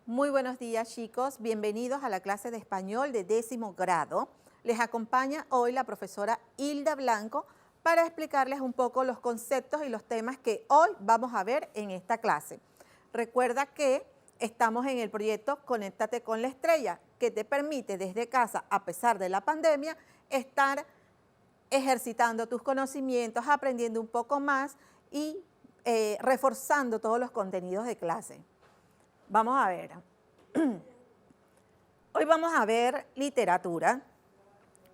Muy buenos días, chicos. Bienvenidos a la clase de español de 10º grado. Les acompaña hoy la profesora Hilda Blanco para explicarles un poco los conceptos y los temas que hoy vamos a ver en esta clase. Recuerda que estamos en el proyecto Conéctate con la Estrella, que te permite desde casa, a pesar de la pandemia, estar ejercitando tus conocimientos, aprendiendo un poco más y reforzando todos los contenidos de clase. Vamos a ver. Hoy vamos a ver literatura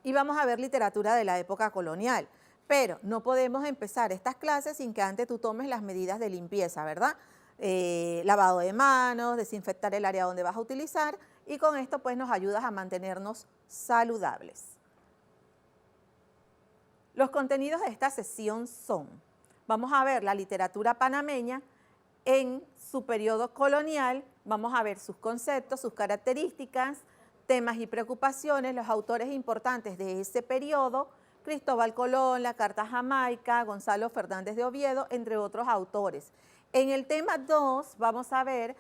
y vamos a ver literatura de la época colonial, pero no podemos empezar estas clases sin que antes tú tomes las medidas de limpieza, ¿verdad? Lavado de manos, desinfectar el área donde vas a utilizar y con esto pues nos ayudas a mantenernos saludables. Los contenidos de esta sesión son, vamos a ver la literatura panameña en su periodo colonial, vamos a ver sus conceptos, sus características, temas y preocupaciones, los autores importantes de ese periodo, Cristóbal Colón, la Carta a Jamaica, Gonzalo Fernández de Oviedo, entre otros autores. En el tema 2 vamos a ver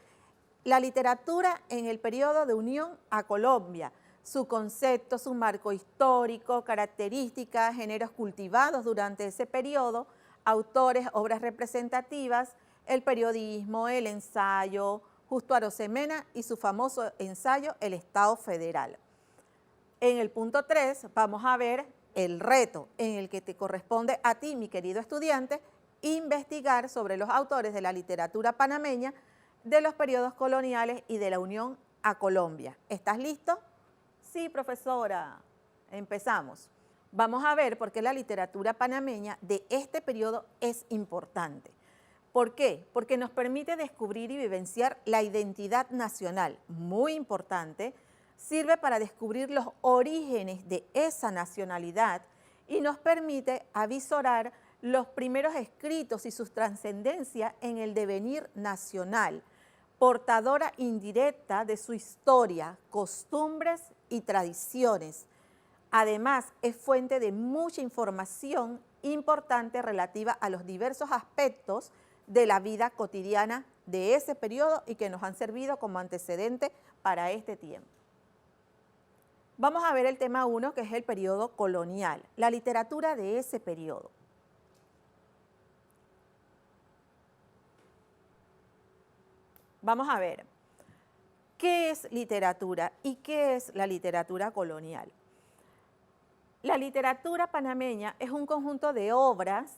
la literatura en el periodo de unión a Colombia, su concepto, su marco histórico, características, géneros cultivados durante ese periodo, autores, obras representativas, el periodismo, el ensayo, Justo Arosemena y su famoso ensayo El Estado Federal. En el punto 3 vamos a ver el reto en el que te corresponde a ti, mi querido estudiante, investigar sobre los autores de la literatura panameña de los periodos coloniales y de la unión a Colombia. ¿Estás listo? Sí, profesora. Empezamos. Vamos a ver por qué la literatura panameña de este periodo es importante. ¿Por qué? Porque nos permite descubrir y vivenciar la identidad nacional, muy importante, sirve para descubrir los orígenes de esa nacionalidad y nos permite avisorar los primeros escritos y su trascendencia en el devenir nacional, portadora indirecta de su historia, costumbres y tradiciones. Además, es fuente de mucha información importante relativa a los diversos aspectos de la vida cotidiana de ese periodo y que nos han servido como antecedente para este tiempo. Vamos a ver el tema 1, que es el periodo colonial, la literatura de ese periodo. Vamos a ver, ¿qué es literatura y qué es la literatura colonial? La literatura panameña es un conjunto de obras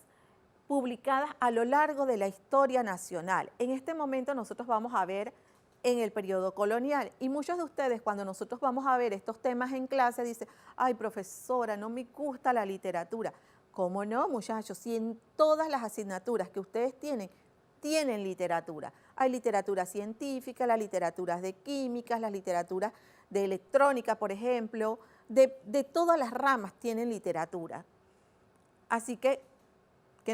publicadas a lo largo de la historia nacional. En este momento nosotros vamos a ver en el periodo colonial y muchos de ustedes cuando nosotros vamos a ver estos temas en clase dicen, ay profesora, no me gusta la literatura. ¿Cómo no, muchachos? Si en todas las asignaturas que ustedes tienen literatura. Hay literatura científica, las literaturas de químicas, las literaturas de electrónica, por ejemplo, de todas las ramas tienen literatura. Así que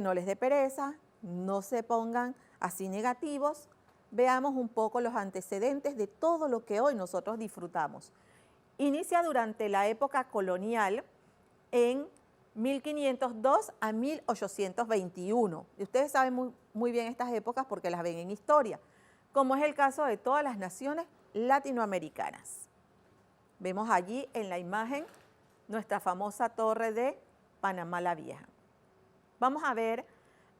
no les dé pereza, no se pongan así negativos, veamos un poco los antecedentes de todo lo que hoy nosotros disfrutamos. Inicia durante la época colonial en 1502 a 1821. Y ustedes saben muy bien estas épocas porque las ven en historia, como es el caso de todas las naciones latinoamericanas. Vemos allí en la imagen nuestra famosa torre de Panamá la Vieja. Vamos a ver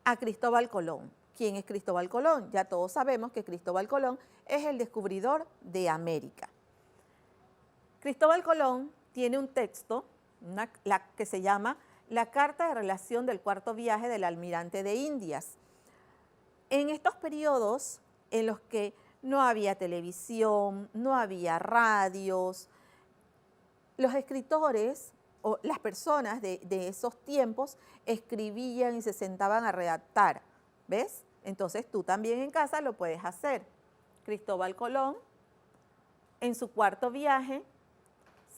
a Cristóbal Colón. ¿Quién es Cristóbal Colón? Ya todos sabemos que Cristóbal Colón es el descubridor de América. Cristóbal Colón tiene un texto que se llama La Carta de Relación del Cuarto Viaje del Almirante de Indias. En estos periodos en los que no había televisión, no había radios, los escritores o las personas de esos tiempos escribían y se sentaban a redactar, ¿ves? Entonces tú también en casa lo puedes hacer. Cristóbal Colón, en su cuarto viaje,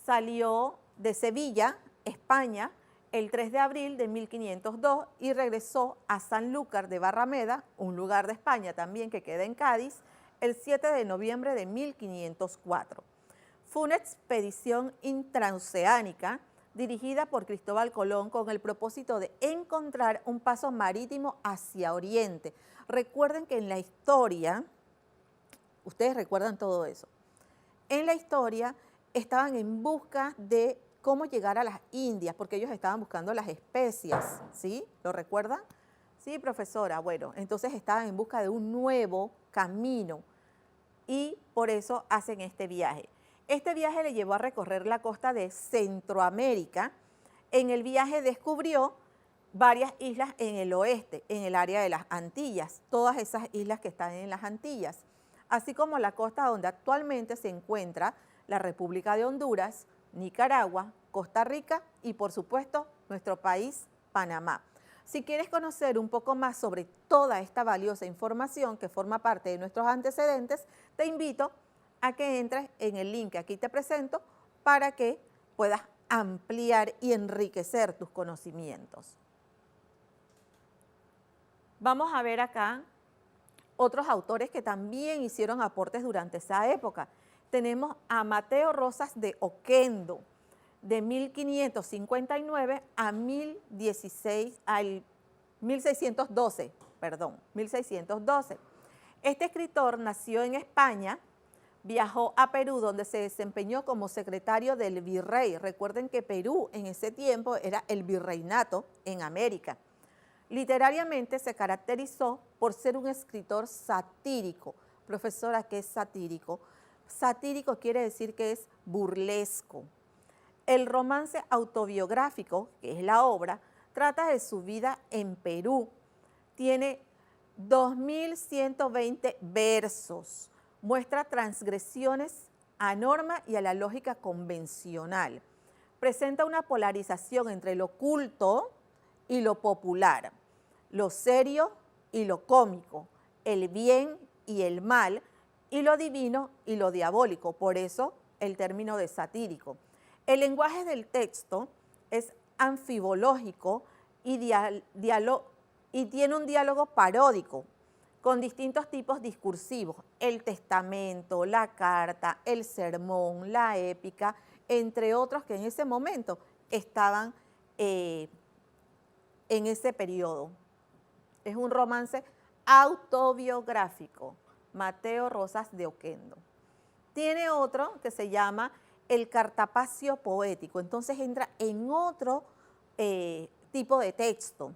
salió de Sevilla, España, el 3 de abril de 1502 y regresó a Sanlúcar de Barrameda, un lugar de España también que queda en Cádiz, el 7 de noviembre de 1504. Fue una expedición intraoceánica dirigida por Cristóbal Colón con el propósito de encontrar un paso marítimo hacia Oriente. Recuerden que en la historia Ustedes recuerdan todo eso. En la historia estaban en busca de cómo llegar a las Indias, porque ellos estaban buscando las especias, ¿sí? ¿Lo recuerdan? Sí, profesora. Bueno, entonces estaban en busca de un nuevo camino y por eso hacen este viaje. Este viaje le llevó a recorrer la costa de Centroamérica. En el viaje descubrió varias islas en el oeste, en el área de las Antillas, todas esas islas que están en las Antillas, así como la costa donde actualmente se encuentra la República de Honduras, Nicaragua, Costa Rica y por supuesto nuestro país, Panamá. Si quieres conocer un poco más sobre toda esta valiosa información que forma parte de nuestros antecedentes, te invito a que entres en el link que aquí te presento para que puedas ampliar y enriquecer tus conocimientos. Vamos a ver acá otros autores que también hicieron aportes durante esa época. Tenemos a Mateo Rosas de Oquendo, de 1559 a 1612. Este escritor nació en España, viajó a Perú, donde se desempeñó como secretario del virrey. Recuerden que Perú en ese tiempo era el virreinato en América. Literariamente se caracterizó por ser un escritor satírico. Profesora, ¿qué es satírico? Satírico quiere decir que es burlesco. El romance autobiográfico, que es la obra, trata de su vida en Perú. Tiene 2.120 versos. Muestra transgresiones a norma y a la lógica convencional. Presenta una polarización entre lo culto y lo popular, lo serio y lo cómico, el bien y el mal, y lo divino y lo diabólico. Por eso el término de satírico. El lenguaje del texto es anfibológico y tiene un diálogo paródico con distintos tipos discursivos, el testamento, la carta, el sermón, la épica, entre otros que en ese momento estaban en ese periodo. Es un romance autobiográfico, Mateo Rosas de Oquendo. Tiene otro que se llama el cartapacio poético, entonces entra en otro tipo de texto.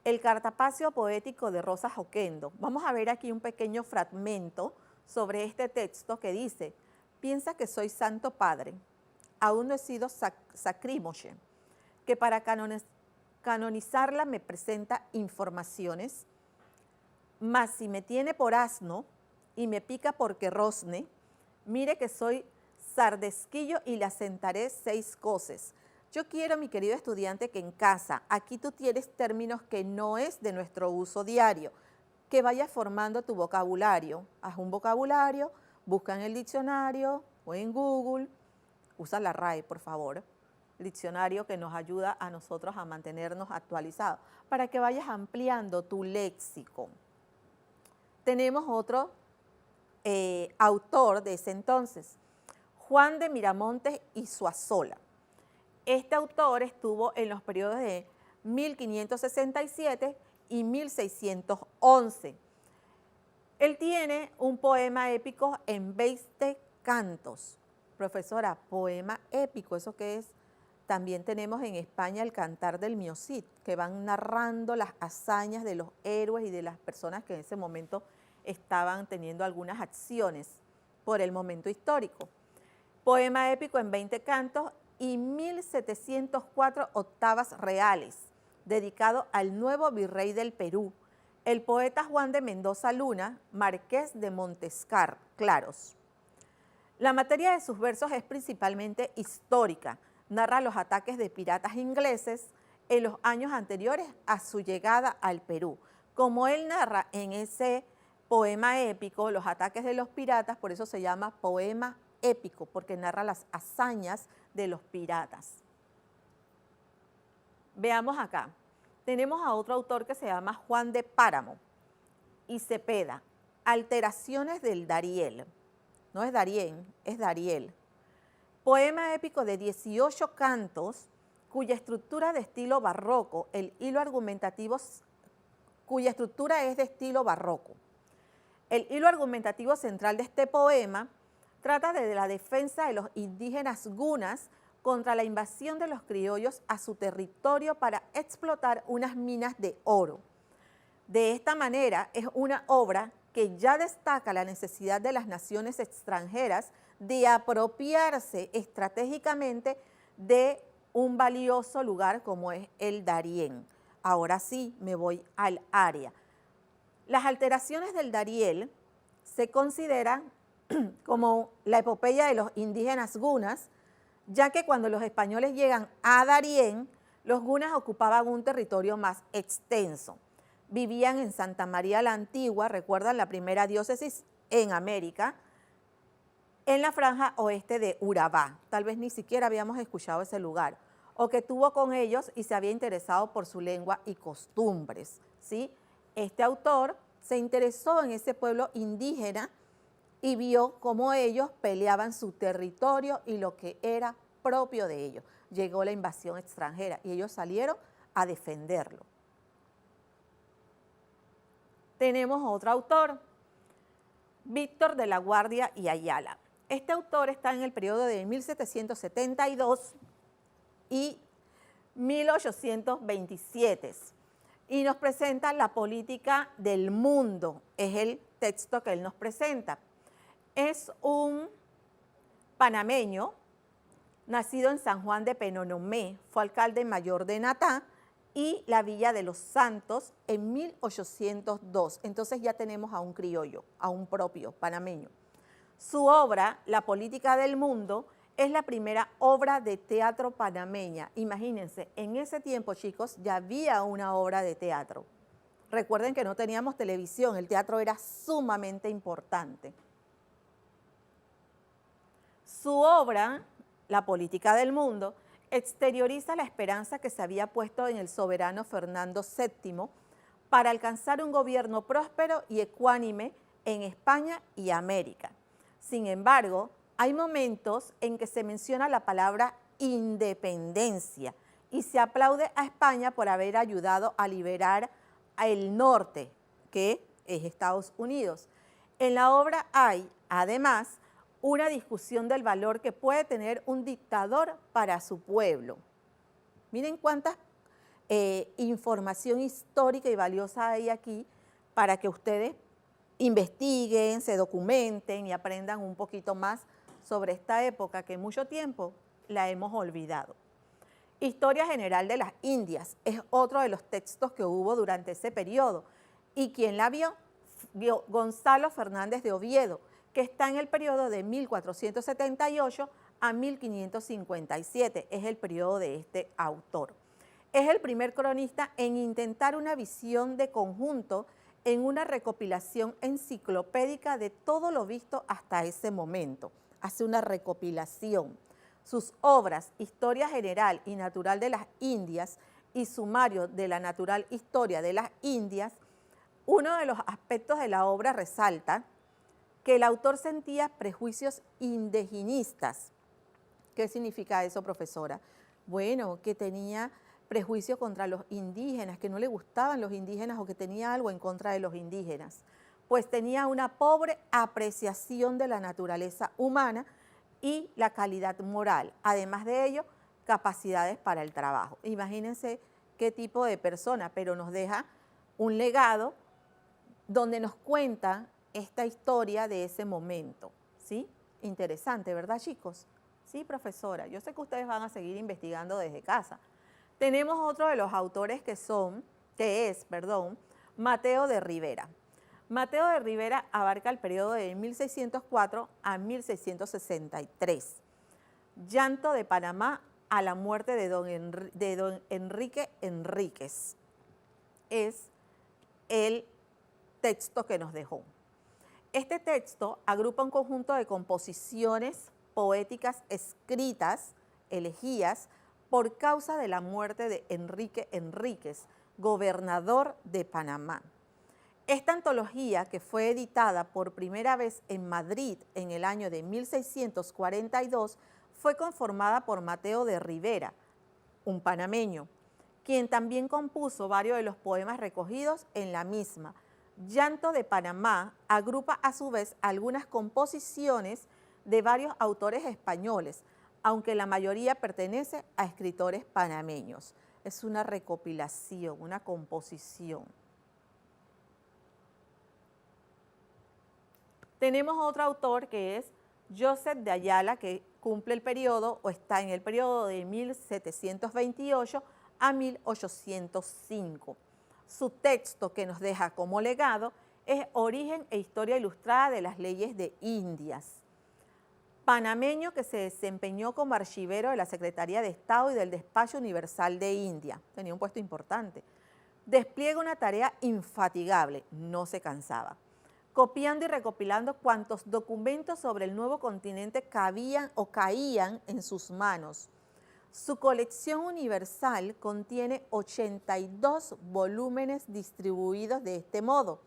El cartapacio poético de Rosas Oquendo. Vamos a ver aquí un pequeño fragmento sobre este texto que dice: piensa que soy santo padre, aún no he sido sacrímoche, que para canonizarla me presenta informaciones, mas si me tiene por asno y me pica porque rosne, mire que soy sardesquillo y le asentaré 6 coces. Yo quiero, mi querido estudiante, que en casa, aquí tú tienes términos que no es de nuestro uso diario, que vayas formando tu vocabulario. Haz un vocabulario, busca en el diccionario o en Google, usa la RAE, por favor, el diccionario que nos ayuda a nosotros a mantenernos actualizados, para que vayas ampliando tu léxico. Tenemos otro autor de ese entonces, Juan de Miramontes y Zuazola. Este autor estuvo en los periodos de 1567 y 1611. Él tiene un poema épico en 20 cantos. Profesora, poema épico, ¿eso qué es? También tenemos en España el Cantar del Mio Cid, que van narrando las hazañas de los héroes y de las personas que en ese momento estaban teniendo algunas acciones por el momento histórico. Poema épico en 20 cantos y 1704 octavas reales, dedicado al nuevo virrey del Perú, el poeta Juan de Mendoza Luna, marqués de Montescar, Claros. La materia de sus versos es principalmente histórica, narra los ataques de piratas ingleses en los años anteriores a su llegada al Perú. Como él narra en ese poema épico los ataques de los piratas, por eso se llama poema épico, porque narra las hazañas de los piratas. Veamos acá. Tenemos a otro autor que se llama Juan de Páramo y Cepeda, Alteraciones del Dariel. No es Darién, es Dariel. Poema épico de 18 cantos, cuya estructura de estilo barroco, el hilo argumentativo, cuya estructura es de estilo barroco. El hilo argumentativo central de este poema trata de la defensa de los indígenas gunas contra la invasión de los criollos a su territorio para explotar unas minas de oro. De esta manera es una obra que ya destaca la necesidad de las naciones extranjeras de apropiarse estratégicamente de un valioso lugar como es el Darién. Ahora sí, me voy al área. Las alteraciones del Darién se consideran como la epopeya de los indígenas gunas, ya que cuando los españoles llegan a Darién, los gunas ocupaban un territorio más extenso. Vivían en Santa María la Antigua, recuerdan la primera diócesis en América, en la franja oeste de Urabá. Tal vez ni siquiera habíamos escuchado ese lugar, o que tuvo con ellos y se había interesado por su lengua y costumbres, ¿sí? Este autor se interesó en ese pueblo indígena y vio cómo ellos peleaban su territorio y lo que era propio de ellos. Llegó la invasión extranjera y ellos salieron a defenderlo. Tenemos otro autor, Víctor de la Guardia y Ayala. Este autor está en el periodo de 1772 y 1827 y nos presenta la política del mundo, es el texto que él nos presenta. Es un panameño, nacido en San Juan de Penonomé, fue alcalde mayor de Natá y la Villa de los Santos en 1802. Entonces ya tenemos a un criollo, a un propio panameño. Su obra, La política del mundo, es la primera obra de teatro panameña. Imagínense, en ese tiempo, chicos, ya había una obra de teatro. Recuerden que no teníamos televisión, el teatro era sumamente importante. Su obra, La política del mundo, exterioriza la esperanza que se había puesto en el soberano Fernando VII para alcanzar un gobierno próspero y ecuánime en España y América. Sin embargo, hay momentos en que se menciona la palabra independencia y se aplaude a España por haber ayudado a liberar al norte, que es Estados Unidos. En la obra hay, además, una discusión del valor que puede tener un dictador para su pueblo. Miren cuánta información histórica y valiosa hay aquí para que ustedes investiguen, se documenten y aprendan un poquito más sobre esta época que mucho tiempo la hemos olvidado. Historia General de las Indias es otro de los textos que hubo durante ese periodo. ¿Y quién la vio? Vio Gonzalo Fernández de Oviedo, que está en el periodo de 1478 a 1557. Es el periodo de este autor. Es el primer cronista en intentar una visión de conjunto en una recopilación enciclopédica de todo lo visto hasta ese momento. Hace una recopilación. Sus obras, Historia General y Natural de las Indias y Sumario de la Natural Historia de las Indias, uno de los aspectos de la obra resalta que el autor sentía prejuicios indigenistas. ¿Qué significa eso, profesora? Bueno, que tenía prejuicio contra los indígenas, que no le gustaban los indígenas o que tenía algo en contra de los indígenas. Pues tenía una pobre apreciación de la naturaleza humana y la calidad moral. Además de ello, capacidades para el trabajo. Imagínense qué tipo de persona, pero nos deja un legado donde nos cuenta esta historia de ese momento, ¿sí? Interesante, ¿verdad, chicos? Sí, profesora, yo sé que ustedes van a seguir investigando desde casa. Tenemos otro de los autores que es Mateo de Rivera. Mateo de Rivera abarca el periodo de 1604 a 1663. Llanto de Panamá a la muerte de don Enrique Enríquez. Es el texto que nos dejó. Este texto agrupa un conjunto de composiciones poéticas escritas, elegías, por causa de la muerte de Enrique Enríquez, gobernador de Panamá. Esta antología, que fue editada por primera vez en Madrid en el año de 1642, fue conformada por Mateo de Rivera, un panameño, quien también compuso varios de los poemas recogidos en la misma, Llanto de Panamá agrupa a su vez algunas composiciones de varios autores españoles, aunque la mayoría pertenece a escritores panameños. Es una recopilación, una composición. Tenemos otro autor que es Joseph de Ayala, que cumple el periodo o está en el periodo de 1728 a 1805. Su texto que nos deja como legado es Origen e Historia Ilustrada de las Leyes de Indias. Panameño que se desempeñó como archivero de la Secretaría de Estado y del Despacho Universal de India. Tenía un puesto importante. Despliega una tarea infatigable, no se cansaba, copiando y recopilando cuantos documentos sobre el nuevo continente cabían o caían en sus manos. Su colección universal contiene 82 volúmenes distribuidos de este modo,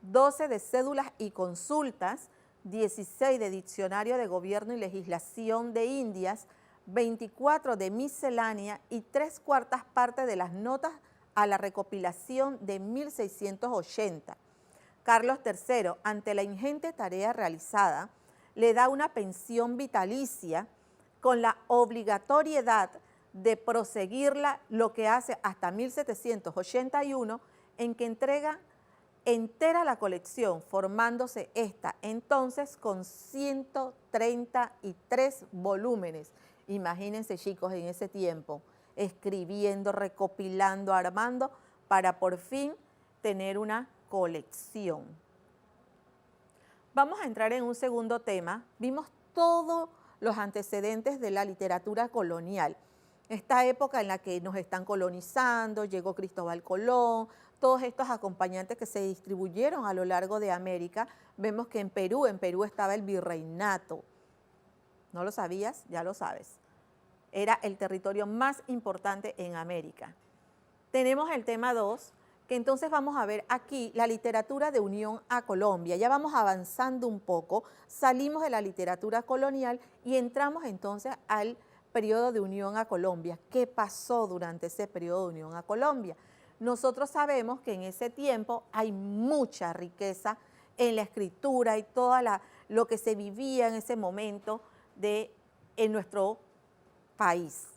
12 de cédulas y consultas, 16 de Diccionario de Gobierno y Legislación de Indias, 24 de miscelánea y 3/4 partes de las notas a la recopilación de 1680. Carlos III, ante la ingente tarea realizada, le da una pensión vitalicia con la obligatoriedad de proseguirla, lo que hace hasta 1781, en que entrega entera la colección, formándose esta entonces con 133 volúmenes. Imagínense, chicos, en ese tiempo, escribiendo, recopilando, armando, para por fin tener una colección. Vamos a entrar en un segundo tema. Vimos todos los antecedentes de la literatura colonial. Esta época en la que nos están colonizando, llegó Cristóbal Colón, todos estos acompañantes que se distribuyeron a lo largo de América. Vemos que en Perú estaba el virreinato. ¿No lo sabías? Ya lo sabes. Era el territorio más importante en América. Tenemos el tema 2, que entonces vamos a ver aquí la literatura de unión a Colombia. Ya vamos avanzando un poco, salimos de la literatura colonial y entramos entonces al periodo de unión a Colombia. ¿Qué pasó durante ese periodo de unión a Colombia? Nosotros sabemos que en ese tiempo hay mucha riqueza en la escritura y todo lo que se vivía en ese momento en nuestro país.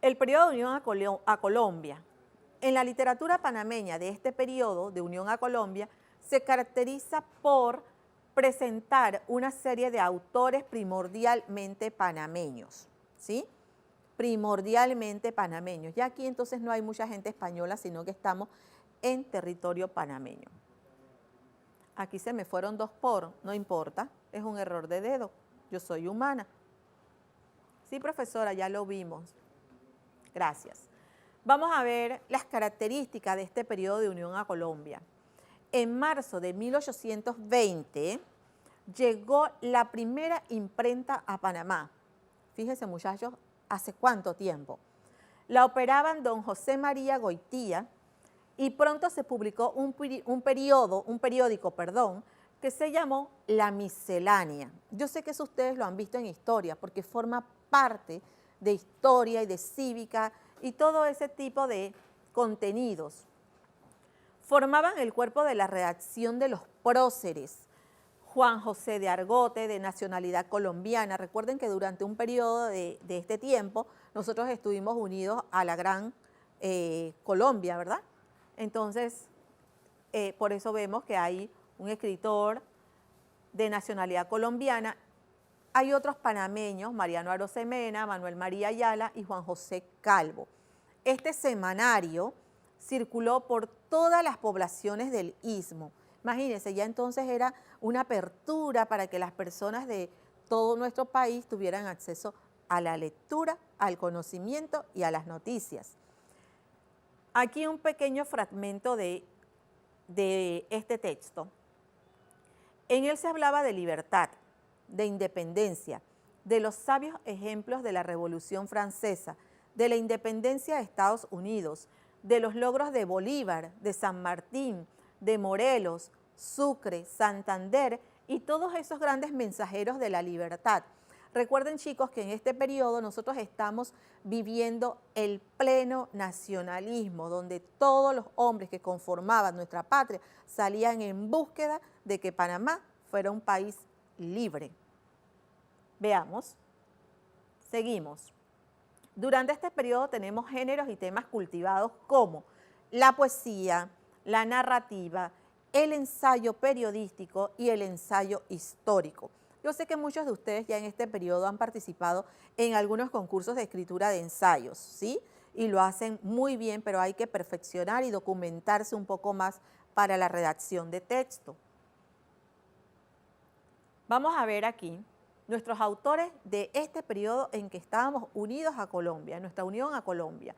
El periodo de unión a Colombia. En la literatura panameña de este periodo de unión a Colombia se caracteriza por presentar una serie de autores primordialmente panameños, ¿sí? Primordialmente panameños. Ya aquí entonces no hay mucha gente española, sino que estamos en territorio panameño. Aquí se me fueron 2 por, no importa, es un error de dedo, yo soy humana. Sí, profesora, ya lo vimos. Gracias. Vamos a ver las características de este periodo de unión a Colombia. En marzo de 1820 llegó la primera imprenta a Panamá. Fíjense, muchachos, ¿hace cuánto tiempo? La operaban don José María Goitía y pronto se publicó un periódico, que se llamó La Miscelánea. Yo sé que eso ustedes lo han visto en historia porque forma parte de historia y de cívica y todo ese tipo de contenidos. Formaban el cuerpo de la redacción de los próceres, Juan José de Argote, de nacionalidad colombiana. Recuerden que durante un periodo de este tiempo nosotros estuvimos unidos a la gran Colombia, ¿verdad? Entonces, por eso vemos que hay un escritor de nacionalidad colombiana. Hay otros panameños, Mariano Arosemena, Manuel María Ayala y Juan José Calvo. Este semanario circuló por todas las poblaciones del Istmo. Imagínense, ya entonces era una apertura para que las personas de todo nuestro país tuvieran acceso a la lectura, al conocimiento y a las noticias. Aquí un pequeño fragmento de este texto. En él se hablaba de libertad, de independencia, de los sabios ejemplos de la Revolución Francesa, de la independencia de Estados Unidos, de los logros de Bolívar, de San Martín, de Morelos, Sucre, Santander y todos esos grandes mensajeros de la libertad. Recuerden, chicos, que en este periodo nosotros estamos viviendo el pleno nacionalismo, donde todos los hombres que conformaban nuestra patria salían en búsqueda de que Panamá fuera un país libre. Veamos, seguimos. Durante este periodo tenemos géneros y temas cultivados como la poesía, la narrativa, el ensayo periodístico y el ensayo histórico. Yo sé que muchos de ustedes ya en este periodo han participado en algunos concursos de escritura de ensayos, ¿sí? Y lo hacen muy bien, pero hay que perfeccionar y documentarse un poco más para la redacción de texto. Vamos a ver aquí nuestros autores de este periodo en que estábamos unidos a Colombia, nuestra unión a Colombia.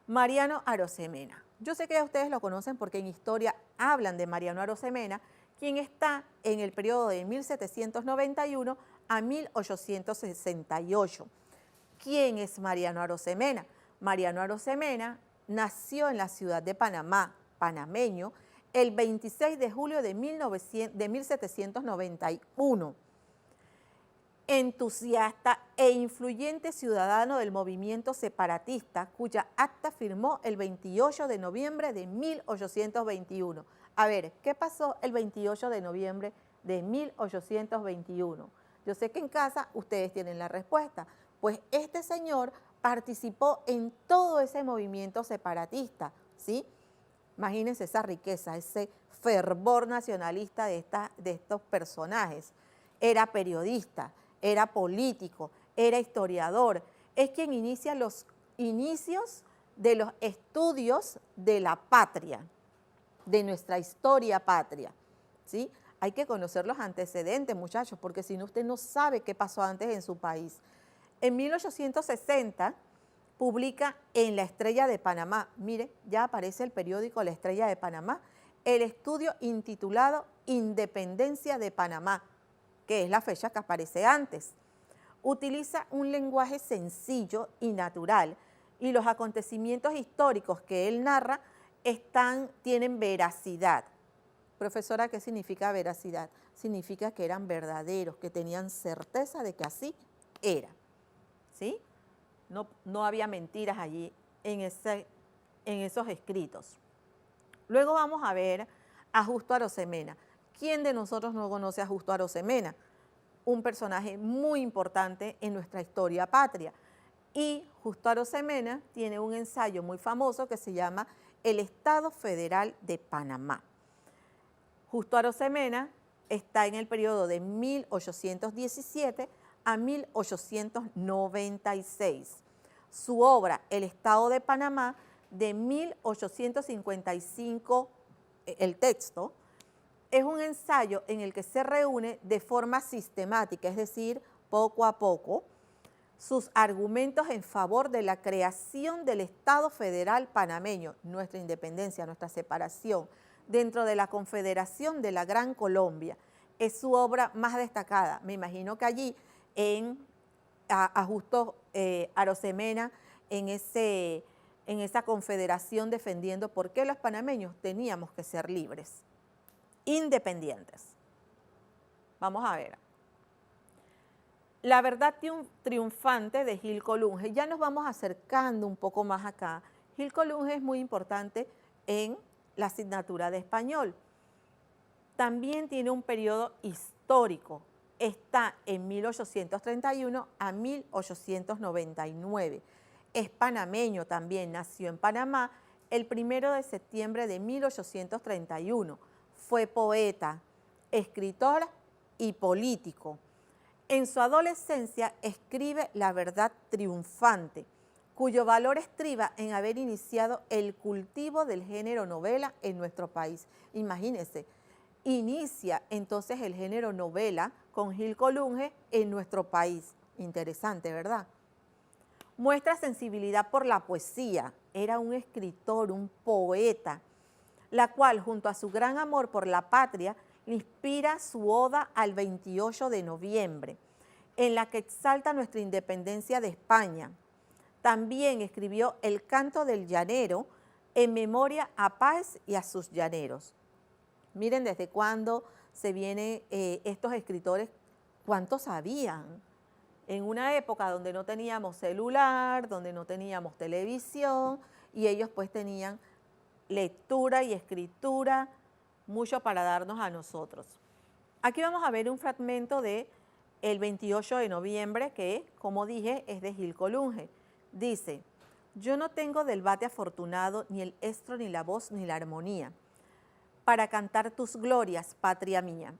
Mariano Arosemena. Yo sé que ya ustedes lo conocen porque en historia hablan de Mariano Arosemena, quien está en el periodo de 1791 a 1868. ¿Quién es Mariano Arosemena? Mariano Arosemena nació en la ciudad de Panamá, panameño, el 26 de julio de 1791. Entusiasta e influyente ciudadano del movimiento separatista, cuya acta firmó el 28 de noviembre de 1821. A ver, ¿qué pasó el 28 de noviembre de 1821? Yo sé que en casa ustedes tienen la respuesta. Pues este señor participó en todo ese movimiento separatista, ¿sí? Imagínense esa riqueza, ese fervor nacionalista de estos personajes. Era periodista, era político, era historiador. Es quien inicia los inicios de los estudios de la patria, de nuestra historia patria, ¿sí? Hay que conocer los antecedentes, muchachos, porque si no, usted no sabe qué pasó antes en su país. En 1860 publica en La Estrella de Panamá, mire, ya aparece el periódico La Estrella de Panamá, el estudio intitulado Independencia de Panamá, que es la fecha que aparece antes. Utiliza un lenguaje sencillo y natural, y los acontecimientos históricos que él narra tienen veracidad. Profesora, ¿qué significa veracidad? Significa que eran verdaderos, que tenían certeza de que así era, ¿sí? No había mentiras allí en esos escritos. Luego vamos a ver a Justo Arosemena. ¿Quién de nosotros no conoce a Justo Arosemena? Un personaje muy importante en nuestra historia patria. Y Justo Arosemena tiene un ensayo muy famoso que se llama El Estado Federal de Panamá. Justo Arosemena está en el periodo de 1817 a 1896. Su obra, El Estado de Panamá, de 1855, el texto, es un ensayo en el que se reúne de forma sistemática, es decir, poco a poco, sus argumentos en favor de la creación del Estado Federal panameño, nuestra independencia, nuestra separación, dentro de la Confederación de la Gran Colombia. Es su obra más destacada. Me imagino que allí, a Justo Arosemena, en esa confederación defendiendo por qué los panameños teníamos que ser libres, independientes. Vamos a ver. La verdad triunfante de Gil Colunge. Ya nos vamos acercando un poco más acá. Gil Colunge es muy importante en la asignatura de español. También tiene un periodo histórico. Está en 1831 a 1899. Es panameño también, nació en Panamá el 1 de septiembre de 1831. Fue poeta, escritor y político. En su adolescencia escribe La verdad triunfante, cuyo valor estriba en haber iniciado el cultivo del género novela en nuestro país. Imagínense, inicia entonces el género novela con Gil Colunge en nuestro país. Interesante, ¿verdad? Muestra sensibilidad por la poesía. Era un escritor, un poeta, la cual, junto a su gran amor por la patria, le inspira su oda al 28 de noviembre, en la que exalta nuestra independencia de España. También escribió El Canto del Llanero, en memoria a Páez y a sus llaneros. Miren desde cuándo se vienen estos escritores, cuánto sabían. en una época donde no teníamos celular, donde no teníamos televisión, y ellos pues tenían lectura y escritura, mucho para darnos a nosotros. Aquí vamos a ver un fragmento de el 28 de noviembre que, como dije, es de Gil Colunge. Dice: yo no tengo del bate afortunado ni el estro, ni la voz, ni la armonía, para cantar tus glorias, patria mía,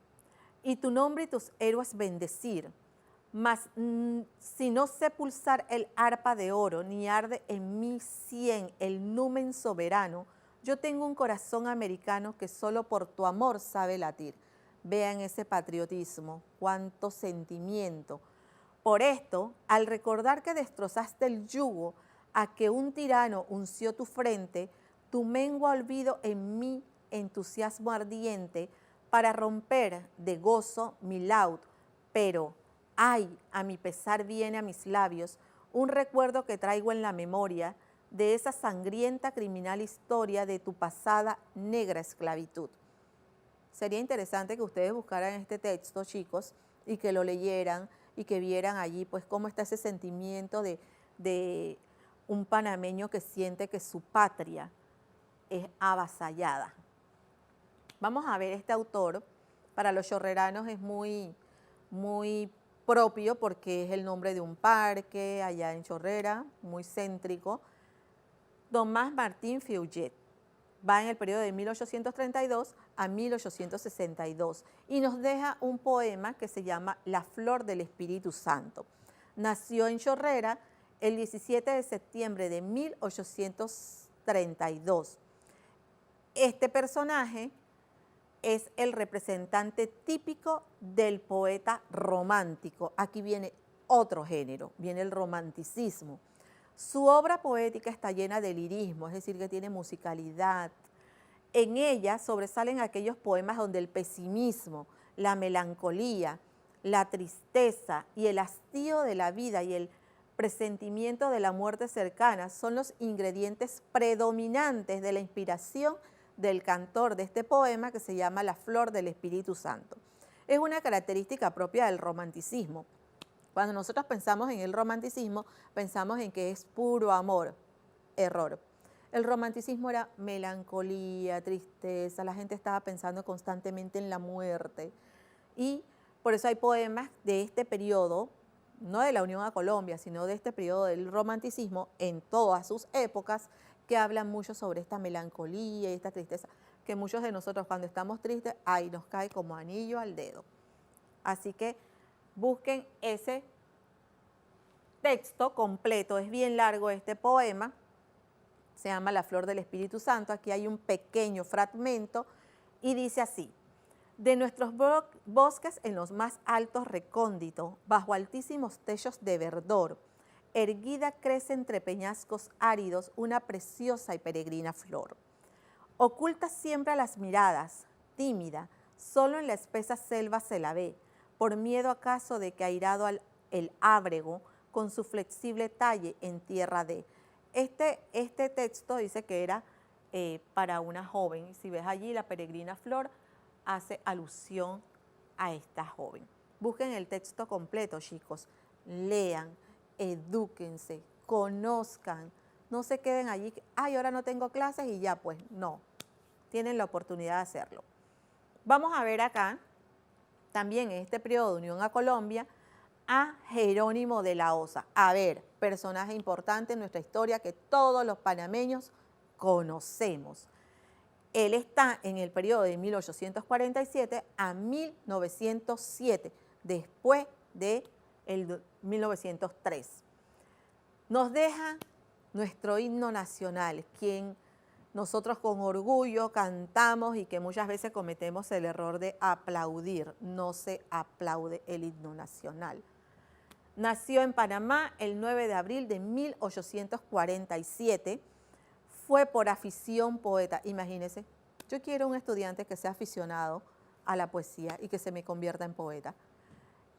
y tu nombre y tus héroes bendecir. Mas si no sé pulsar el arpa de oro, ni arde en mí cien el numen soberano, yo tengo un corazón americano que solo por tu amor sabe latir. Vean ese patriotismo, cuánto sentimiento. Por esto, al recordar que destrozaste el yugo a que un tirano unció tu frente, tu mengua olvido en mí entusiasmo ardiente para romper de gozo mi laúd, pero ay, a mi pesar viene a mis labios un recuerdo que traigo en la memoria de esa sangrienta criminal historia de tu pasada negra esclavitud. Sería interesante que ustedes buscaran este texto, chicos, y que lo leyeran y que vieran allí pues cómo está ese sentimiento de un panameño que siente que su patria es avasallada. Vamos a ver este autor. Para los chorreranos es muy propio porque es el nombre de un parque allá en Chorrera, muy céntrico. Tomás Martín Feuillet. Va en el periodo de 1832 a 1862 y nos deja un poema que se llama La Flor del Espíritu Santo. Nació en Chorrera el 17 de septiembre de 1832. Este personaje es el representante típico del poeta romántico. Aquí viene otro género, viene el romanticismo. Su obra poética está llena de lirismo, es decir, que tiene musicalidad. En ella sobresalen aquellos poemas donde el pesimismo, la melancolía, la tristeza y el hastío de la vida y el presentimiento de la muerte cercana son los ingredientes predominantes de la inspiración del cantor de este poema que se llama La Flor del Espíritu Santo. Es una característica propia del romanticismo. Cuando nosotros pensamos en el romanticismo, pensamos en que es puro amor. Error. El romanticismo era melancolía, tristeza, la gente estaba pensando constantemente en la muerte. Y por eso hay poemas de este periodo, no de la Unión a Colombia, sino de este periodo del romanticismo en todas sus épocas, que hablan mucho sobre esta melancolía y esta tristeza, que muchos de nosotros cuando estamos tristes, ahí nos cae como anillo al dedo. Así que busquen ese texto completo, es bien largo este poema, se llama La Flor del Espíritu Santo. Aquí hay un pequeño fragmento y dice así: de nuestros bosques en los más altos recónditos, bajo altísimos techos de verdor, erguida crece entre peñascos áridos una preciosa y peregrina flor. Oculta siempre a las miradas, tímida, solo en la espesa selva se la ve, por miedo acaso de que airado el ábrego con su flexible talle en tierra de. Este texto dice que era para una joven. Si ves allí la peregrina flor, hace alusión a esta joven. Busquen el texto completo, chicos. Lean, edúquense, conozcan. No se queden allí, ay, ahora no tengo clases y ya, pues no. Tienen la oportunidad de hacerlo. Vamos a ver acá, también en este periodo de Unión a Colombia, a Jerónimo de la Osa. A ver, personaje importante en nuestra historia que todos los panameños conocemos. Él está en el periodo de 1847 a 1907, después de el 1903. Nos deja nuestro himno nacional, quien nosotros con orgullo cantamos y que muchas veces cometemos el error de aplaudir. No se aplaude el himno nacional. Nació en Panamá el 9 de abril de 1847. Fue por afición poeta. Imagínense, yo quiero un estudiante que sea aficionado a la poesía y que se me convierta en poeta.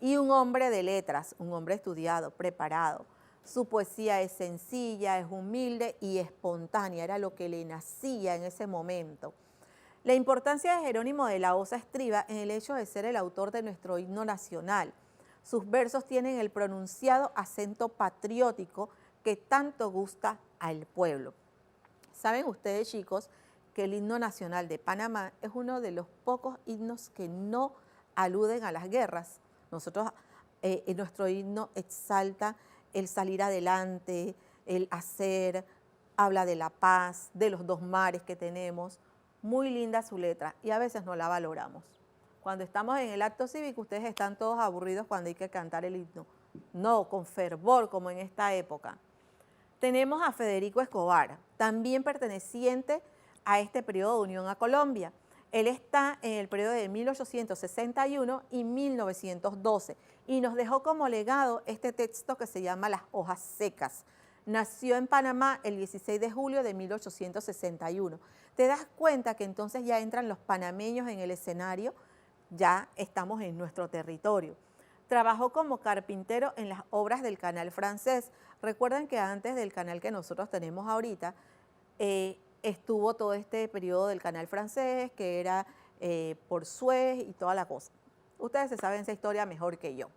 Y un hombre de letras, un hombre estudiado, preparado. Su poesía es sencilla, es humilde y espontánea, era lo que le nacía en ese momento. La importancia de Jerónimo de la Osa estriba en el hecho de ser el autor de nuestro himno nacional. Sus versos tienen el pronunciado acento patriótico que tanto gusta al pueblo. ¿Saben ustedes, chicos, que el himno nacional de Panamá es uno de los pocos himnos que no aluden a las guerras? Nosotros, en nuestro himno exalta el salir adelante, el hacer, habla de la paz, de los dos mares que tenemos. Muy linda su letra y a veces no la valoramos. Cuando estamos en el acto cívico, ustedes están todos aburridos cuando hay que cantar el himno. No, con fervor, como en esta época. Tenemos a Federico Escobar, también perteneciente a este periodo de unión a Colombia. Él está en el periodo de 1861 y 1912 y nos dejó como legado este texto que se llama Las hojas secas. Nació en Panamá el 16 de julio de 1861. Te das cuenta que entonces ya entran los panameños en el escenario, ya estamos en nuestro territorio. Trabajó como carpintero en las obras del canal francés. Recuerden que antes del canal que nosotros tenemos ahorita, estuvo todo este periodo del canal francés, que era por Suez y toda la cosa. Ustedes se saben esa historia mejor que yo.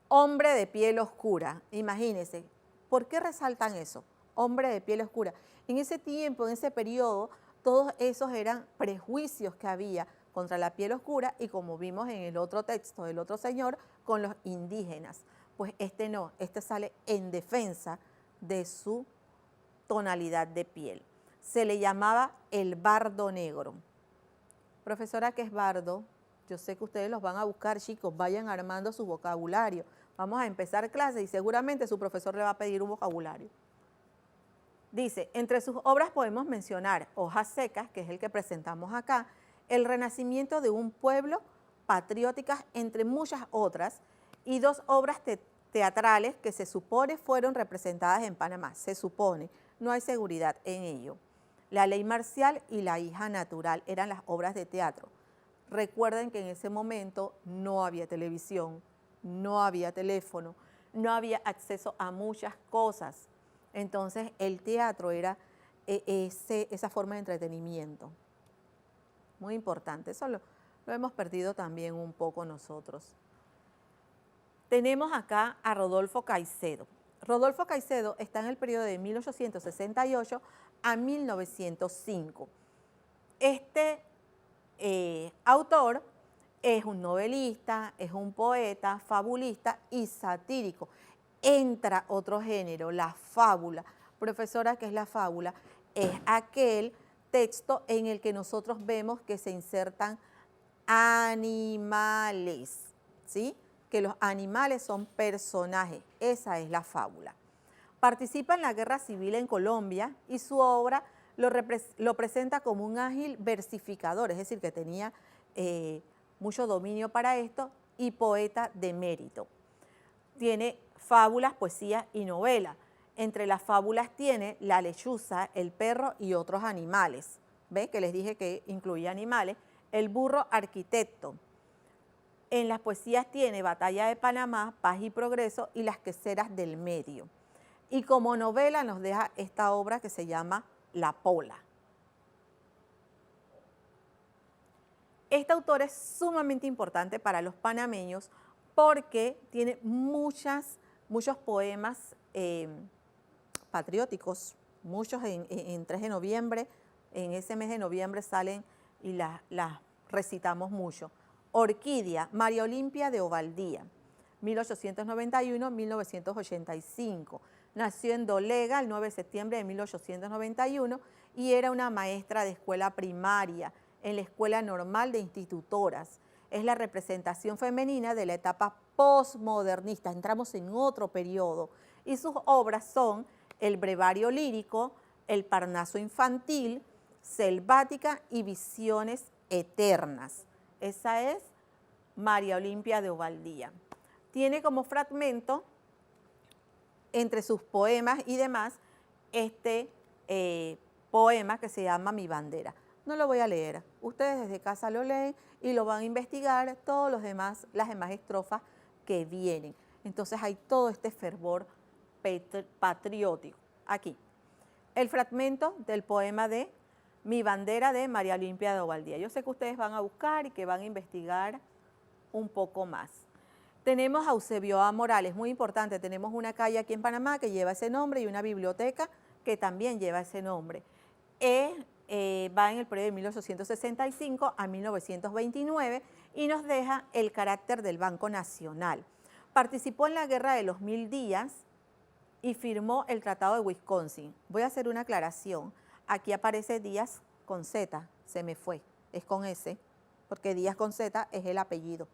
Hombre de piel oscura, imagínense, ¿por qué resaltan eso? Hombre de piel oscura. En ese tiempo, en ese periodo, todos esos eran prejuicios que había contra la piel oscura y como vimos en el otro texto del otro señor, con los indígenas. Pues este no, este sale en defensa de su tonalidad de piel. Se le llamaba el bardo negro. Profesora, ¿qué es bardo? Yo sé que ustedes los van a buscar, chicos, vayan armando su vocabulario. Vamos a empezar clase y seguramente su profesor le va a pedir un vocabulario. Dice, entre sus obras podemos mencionar Hojas secas, que es el que presentamos acá, El renacimiento de un pueblo, patrióticas, entre muchas otras, y dos obras teatrales que se supone fueron representadas en Panamá. Se supone, no hay seguridad en ello. La ley marcial y La hija natural eran las obras de teatro. Recuerden que en ese momento no había televisión, no había teléfono, no había acceso a muchas cosas. Entonces el teatro era esa forma de entretenimiento. Muy importante, eso lo hemos perdido también un poco nosotros. Tenemos acá a Rodolfo Caicedo. Rodolfo Caicedo está en el periodo de 1868 a 1905. Este autor es un novelista, es un poeta, fabulista y satírico. Entra otro género, la fábula. Profesora, ¿qué es la fábula? Es aquel texto en el que nosotros vemos que se insertan animales, ¿sí? Que los animales son personajes, esa es la fábula. Participa en la Guerra Civil en Colombia y su obra lo presenta como un ágil versificador, es decir, que tenía mucho dominio para esto y poeta de mérito. Tiene fábulas, poesía y novela. Entre las fábulas tiene La lechuza, el perro y otros animales. ¿Ven? Que les dije que incluía animales. El burro arquitecto. En las poesías tiene Batalla de Panamá, Paz y Progreso y Las queseras del medio. Y como novela nos deja esta obra que se llama La Pola. Este autor es sumamente importante para los panameños porque tiene muchos poemas patrióticos, muchos en 3 de noviembre, en ese mes de noviembre salen y las recitamos mucho. Orquídea, María Olimpia de Ovaldía, 1891-1985. Nació en Dolega el 9 de septiembre de 1891 y era una maestra de escuela primaria en la Escuela Normal de Institutoras. Es la representación femenina de la etapa postmodernista. Entramos en otro periodo y sus obras son El brevario lírico, El Parnaso infantil, Selvática y Visiones eternas. Esa es María Olimpia de Ovaldía. Tiene como fragmento, entre sus poemas y demás, este poema que se llama Mi bandera. No lo voy a leer, ustedes desde casa lo leen y lo van a investigar todos los demás, las demás estrofas que vienen. Entonces hay todo este fervor patriótico. Aquí, el fragmento del poema de Mi bandera de María Olimpia de Ovaldía. Yo sé que ustedes van a buscar y que van a investigar un poco más. Tenemos a Eusebio A. Morales, muy importante, tenemos una calle aquí en Panamá que lleva ese nombre y una biblioteca que también lleva ese nombre. Va en el periodo de 1865 a 1929 y nos deja el carácter del Banco Nacional. Participó en la Guerra de los 1000 días y firmó el Tratado de Wisconsin. Voy a hacer una aclaración. Aquí aparece Díaz con Z, se me fue, es con S, porque Díaz con Z es el apellido.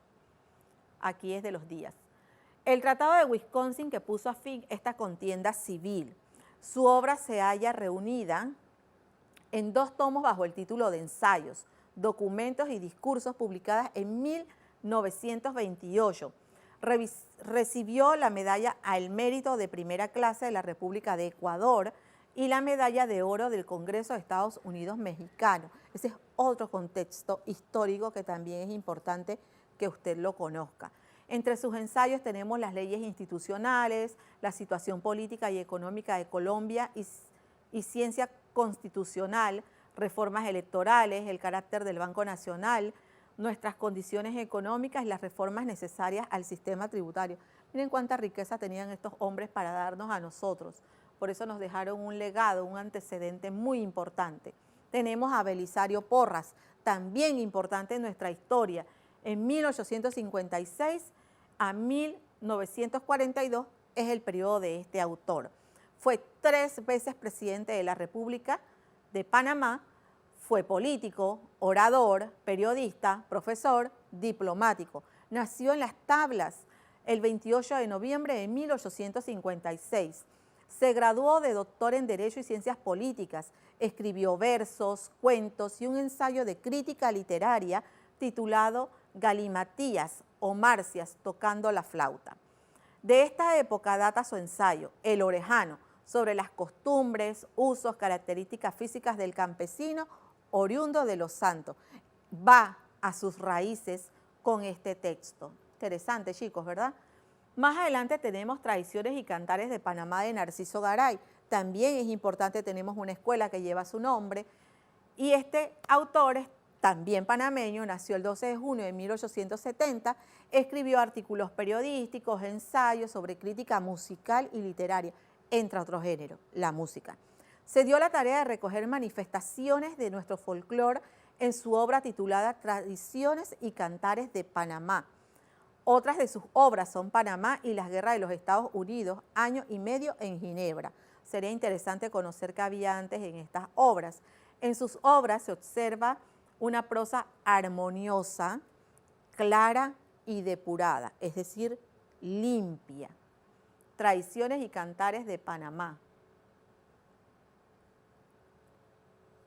Aquí es de los Díaz. El Tratado de Wisconsin que puso a fin esta contienda civil. Su obra se halla reunida en 2 tomos bajo el título de Ensayos, Documentos y Discursos, publicadas en 1928. Recibió la medalla al mérito de primera clase de la República de Ecuador y la medalla de oro del Congreso de Estados Unidos Mexicano. Ese es otro contexto histórico que también es importante que usted lo conozca. Entre sus ensayos tenemos las leyes institucionales, la situación política y económica de Colombia y ciencia constitucional, reformas electorales, el carácter del Banco Nacional, nuestras condiciones económicas y las reformas necesarias al sistema tributario. Miren cuánta riqueza tenían estos hombres para darnos a nosotros. Por eso nos dejaron un legado, un antecedente muy importante. Tenemos a Belisario Porras, también importante en nuestra historia. En 1856 a 1942 es el periodo de este autor. Fue 3 veces presidente de la República de Panamá, fue político, orador, periodista, profesor, diplomático. Nació en Las Tablas el 28 de noviembre de 1856. Se graduó de doctor en Derecho y Ciencias Políticas. Escribió versos, cuentos y un ensayo de crítica literaria titulado Galimatías o Marcias tocando la flauta. De esta época data su ensayo, El Orejano, sobre las costumbres, usos, características físicas del campesino oriundo de Los Santos. Va a sus raíces con este texto. Interesante, chicos, ¿verdad? Más adelante tenemos Tradiciones y Cantares de Panamá de Narciso Garay. También es importante, tenemos una escuela que lleva su nombre. Y este autor es también panameño, nació el 12 de junio de 1870, escribió artículos periodísticos, ensayos sobre crítica musical y literaria, entre otros géneros, la música. Se dio la tarea de recoger manifestaciones de nuestro folclore en su obra titulada Tradiciones y Cantares de Panamá. Otras de sus obras son Panamá y las guerras de los Estados Unidos, año y medio en Ginebra. Sería interesante conocer qué había antes en estas obras. En sus obras se observa una prosa armoniosa, clara y depurada, es decir, limpia. Tradiciones y Cantares de Panamá.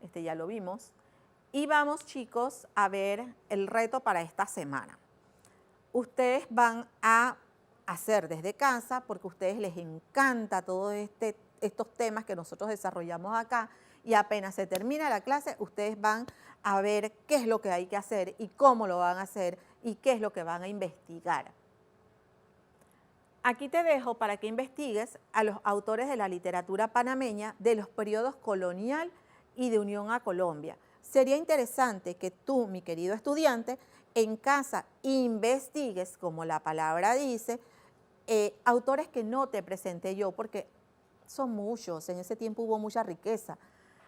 Este ya lo vimos. Y vamos, chicos, a ver el reto para esta semana. Ustedes van a hacer desde casa, porque a ustedes les encanta todos estos temas que nosotros desarrollamos acá, y apenas se termina la clase, ustedes van a ver qué es lo que hay que hacer y cómo lo van a hacer y qué es lo que van a investigar. Aquí te dejo para que investigues a los autores de la literatura panameña de los periodos colonial y de unión a Colombia. Sería interesante que tú, mi querido estudiante, en casa investigues, como la palabra dice, autores que no te presenté yo, porque son muchos, en ese tiempo hubo mucha riqueza.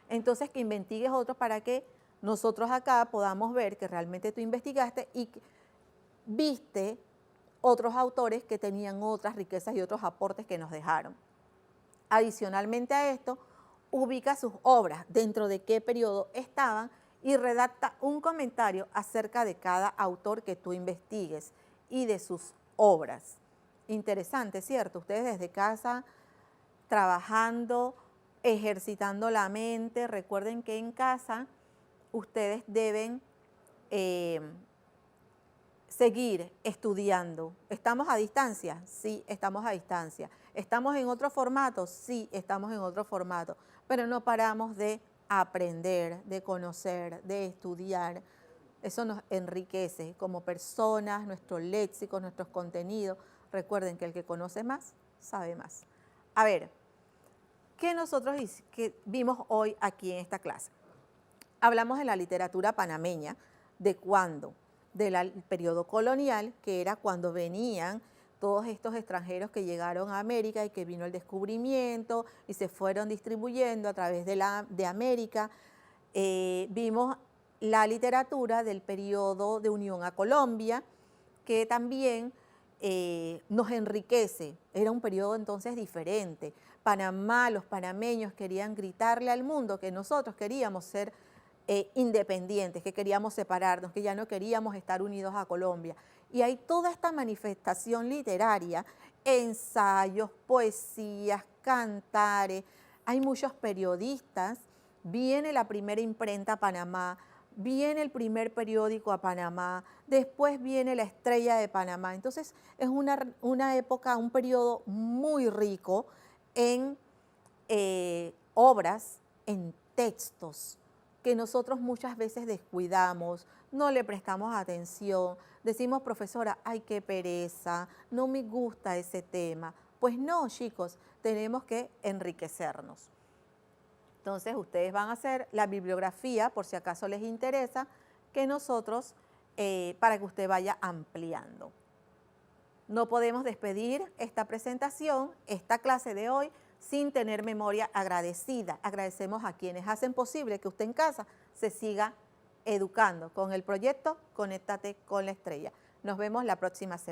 Entonces, que investigues otros para que nosotros acá podamos ver que realmente tú investigaste y viste otros autores que tenían otras riquezas y otros aportes que nos dejaron. Adicionalmente a esto, ubica sus obras, dentro de qué periodo estaban y redacta un comentario acerca de cada autor que tú investigues y de sus obras. Interesante, ¿cierto? Ustedes desde casa, trabajando, ejercitando la mente. Recuerden que en casa ustedes deben seguir estudiando. ¿Estamos a distancia? Sí, estamos a distancia. ¿Estamos en otro formato? Sí, estamos en otro formato. Pero no paramos de aprender, de conocer, de estudiar. Eso nos enriquece como personas, nuestro léxico, nuestros contenidos. Recuerden que el que conoce más, sabe más. A ver, ¿qué nosotros vimos hoy aquí en esta clase? Hablamos de la literatura panameña, de cuándo, del periodo colonial, que era cuando venían todos estos extranjeros que llegaron a América y que vino el descubrimiento y se fueron distribuyendo a través de América. Vimos la literatura del periodo de Unión a Colombia, que también nos enriquece. Era un periodo entonces diferente. Panamá, los panameños querían gritarle al mundo que nosotros queríamos ser independientes, que queríamos separarnos, que ya no queríamos estar unidos a Colombia. Y hay toda esta manifestación literaria, ensayos, poesías, cantares, hay muchos periodistas, viene la primera imprenta a Panamá, viene el primer periódico a Panamá, después viene la Estrella de Panamá. Entonces es una época, un periodo muy rico en obras, en textos, que nosotros muchas veces descuidamos, no le prestamos atención, decimos, profesora, ay, qué pereza, no me gusta ese tema. Pues no, chicos, tenemos que enriquecernos. Entonces, ustedes van a hacer la bibliografía, por si acaso les interesa, que nosotros, para que usted vaya ampliando. No podemos despedir esta presentación, esta clase de hoy, sin tener memoria agradecida. Agradecemos a quienes hacen posible que usted en casa se siga educando con el proyecto Conéctate con la Estrella. Nos vemos la próxima semana.